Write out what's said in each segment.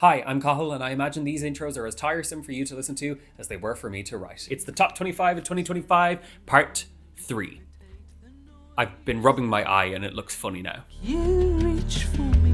Hi, I'm Cahill, and I imagine these intros are as tiresome for you to listen to as they were for me to write. It's the Top 25 of 2025, Part 3. I've been rubbing my eye and it looks funny now. You reach for me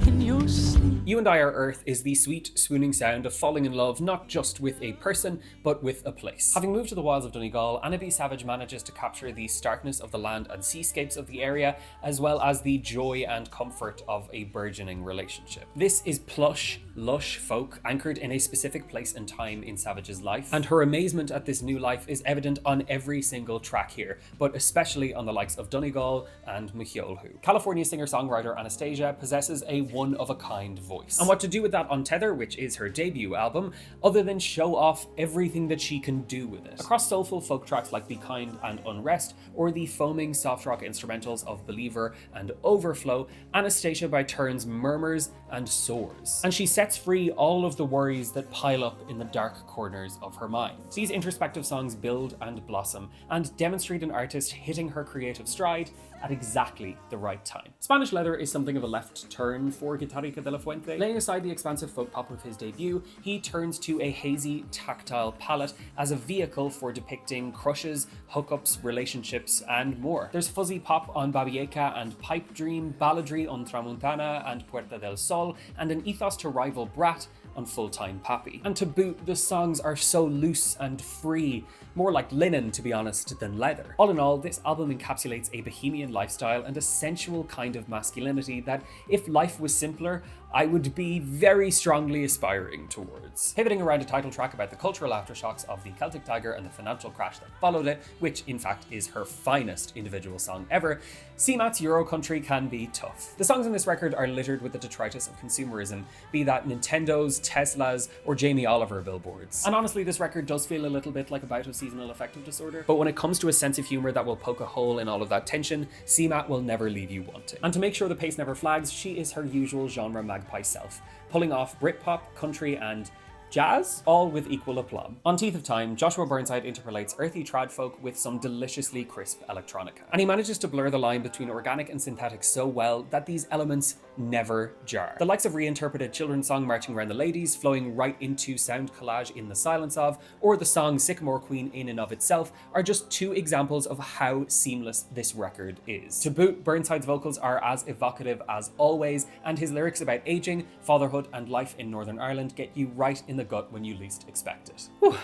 in your sleep. You and I Are Earth is the sweet, swooning sound of falling in love not just with a person, but with a place. Having moved to the wilds of Donegal, Anna B. Savage manages to capture the starkness of the land and seascapes of the area, as well as the joy and comfort of a burgeoning relationship. This is plush, lush folk anchored in a specific place and time in Savage's life, and her amazement at this new life is evident on every single track here, but especially on the likes of Donegal and Mchiolhu. California singer-songwriter Anastasia possesses a one-of-a-kind voice. And what to do with that on Tether, which is her debut album, other than show off everything that she can do with it. Across soulful folk tracks like Be Kind and Unrest, or the foaming soft rock instrumentals of Believer and Overflow, Anastasia by turns murmurs and soars. And she sets free all of the worries that pile up in the dark corners of her mind. These introspective songs build and blossom, and demonstrate an artist hitting her creative stride at exactly the right time. Spanish Leather is something of a left turn for Guitarrica de la Fuente. Laying aside the expansive folk pop of his debut, he turns to a hazy, tactile palette as a vehicle for depicting crushes, hookups, relationships, and more. There's fuzzy pop on Babieca and Pipe Dream, balladry on Tramontana and Puerta del Sol, and an ethos to rival Brat on Full-Time Pappy. And to boot, the songs are so loose and free, more like linen to be honest than leather. All in all, this album encapsulates a bohemian lifestyle and a sensual kind of masculinity that, if life was simpler, I would be very strongly aspiring towards. Pivoting around a title track about the cultural aftershocks of the Celtic Tiger and the financial crash that followed it, which in fact is her finest individual song ever, CMAT's Euro Country can be tough. The songs on this record are littered with the detritus of consumerism, be that Nintendos, Teslas, or Jamie Oliver billboards. And honestly, this record does feel a little bit like a bout of seasonal affective disorder, but when it comes to a sense of humor that will poke a hole in all of that tension, CMAT will never leave you wanting. And to make sure the pace never flags, she is her usual genre magpie self, pulling off Britpop, country, and jazz, all with equal aplomb. On Teeth of Time, Joshua Burnside interpolates earthy trad folk with some deliciously crisp electronica. And he manages to blur the line between organic and synthetic so well that these elements never jar. The likes of reinterpreted children's song Marching Around the Ladies, flowing right into sound collage in the silence of, or the song Sycamore Queen in and of itself, are just two examples of how seamless this record is. To boot, Burnside's vocals are as evocative as always, and his lyrics about aging, fatherhood, and life in Northern Ireland get you right in the gut when you least expect it. Whew.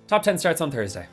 Top 10 starts on Thursday.